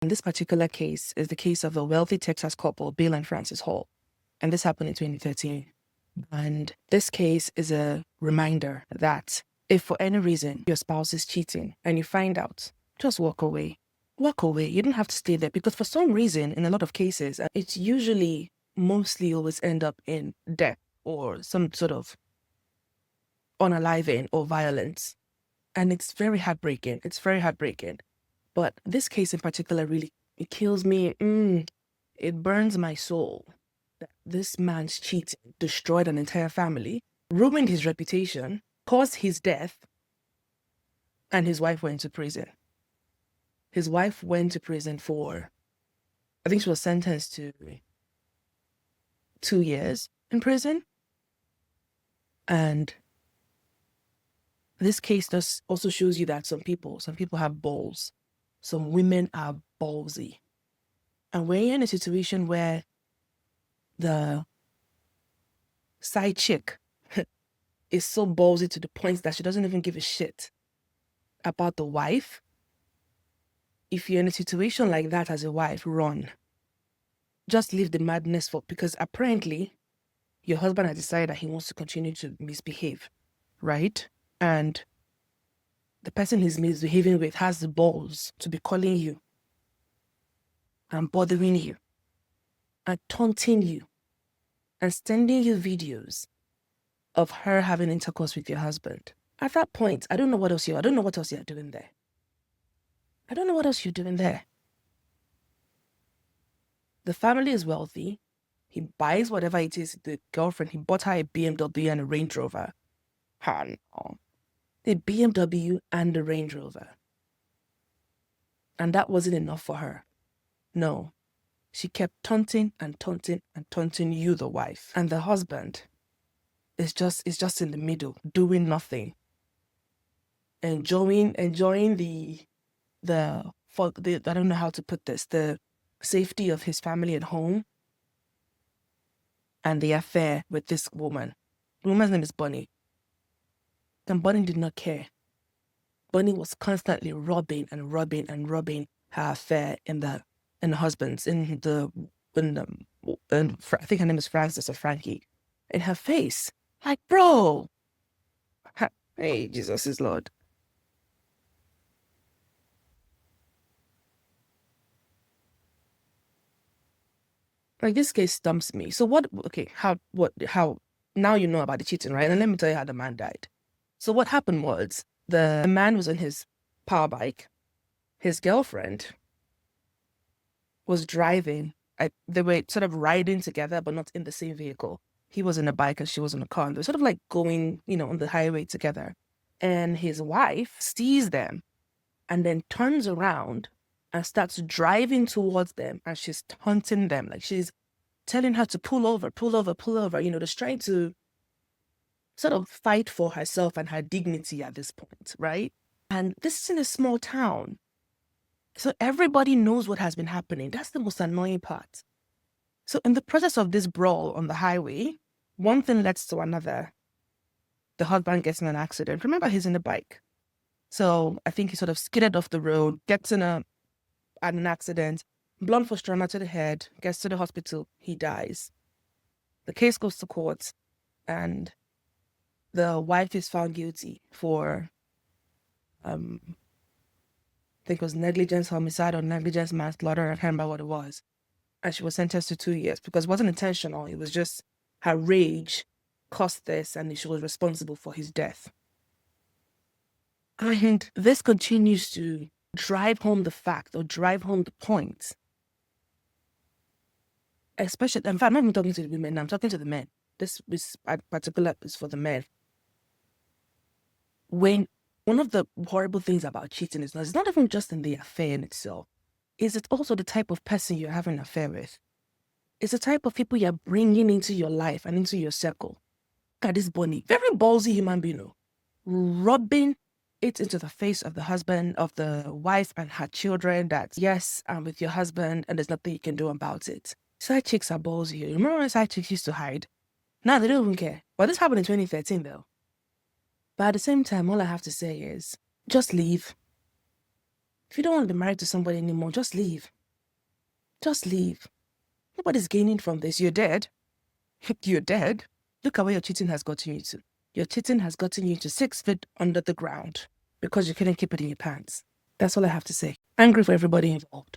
And this particular case is the case of a wealthy Texas couple, Bill and Frances Hall. And this happened in 2013. And this case is a reminder that if for any reason your spouse is cheating and you find out, just walk away. Walk away. You don't have to stay there, because for some reason, in a lot of cases, it's usually mostly always end up in death or some sort of unaliving or violence. And it's very heartbreaking. It's very heartbreaking. But this case in particular really, it kills me. It burns my soul that this man's cheating destroyed an entire family, ruined his reputation, caused his death, and his wife went to prison. His wife went to prison for, I think she was sentenced to 2 years in prison. And this case does also shows you that some people have balls. Some women are ballsy. And when you're in a situation where the side chick is so ballsy to the point that she doesn't even give a shit about the wife, if you're in a situation like that as a wife, run. Just leave the madness because apparently your husband has decided that he wants to continue to misbehave, right? And the person he's misbehaving with has the balls to be calling you and bothering you and taunting you and sending you videos of her having intercourse with your husband. At that point, I don't know what else you're doing there. I don't know what else you're doing there. The family is wealthy. He buys whatever it is. The girlfriend, he bought her a BMW and a Range Rover. No. The BMW and the Range Rover. And that wasn't enough for her. No. She kept taunting and taunting and taunting you, the wife. And the husband is just in the middle, doing nothing. Enjoying the I don't know how to put this, the safety of his family at home and the affair with this woman. The woman's name is Bonnie. And Bonnie did not care. Bonnie was constantly robbing her affair in the husband's, I think her name is Frances or Frankie, in her face. Like, bro. Hey, Jesus is Lord. Like, this case stumps me. So how, now you know about the cheating, right? And let me tell you how the man died. So what happened was, the man was on his power bike. His girlfriend was driving. They were sort of riding together, but not in the same vehicle. He was in a bike and she was in a car. And they were sort of like going, on the highway together. And his wife sees them and then turns around and starts driving towards them, and she's taunting them. Like, she's telling her to pull over, just trying to sort of fight for herself and her dignity at this point, right? And this is in a small town. So everybody knows what has been happening. That's the most annoying part. So in the process of this brawl on the highway, one thing leads to another. The husband gets in an accident. Remember, he's in a bike. So I think he sort of skidded off the road, gets in an accident, blunt force trauma to the head, gets to the hospital, he dies. The case goes to court, and the wife is found guilty for, I think it was negligence homicide or negligence manslaughter. I can't remember what it was. And she was sentenced to 2 years because it wasn't intentional. It was just her rage caused this, and she was responsible for his death. And this continues to drive home the fact, or drive home the point. Especially, in fact, I'm not even talking to the women, I'm talking to the men. This is particular is for the men. When one of the horrible things about cheating is it's not even just in the affair in itself. Is it also the type of person you're having an affair with? It's the type of people you're bringing into your life and into your circle. Look at this Bonnie, very ballsy human being, rubbing it into the face of the husband, of the wife and her children, that yes, I'm with your husband and there's nothing you can do about it. Side chicks are ballsy. Remember when side chicks used to hide? Now they don't even care. Well, this happened in 2013 though. But at the same time, all I have to say is, just leave. If you don't want to be married to somebody anymore, just leave. Just leave. Nobody's gaining from this. You're dead. You're dead. Look at where your cheating has gotten you to. Your cheating has gotten you to 6 feet under the ground because you couldn't keep it in your pants. That's all I have to say. Angry for everybody involved.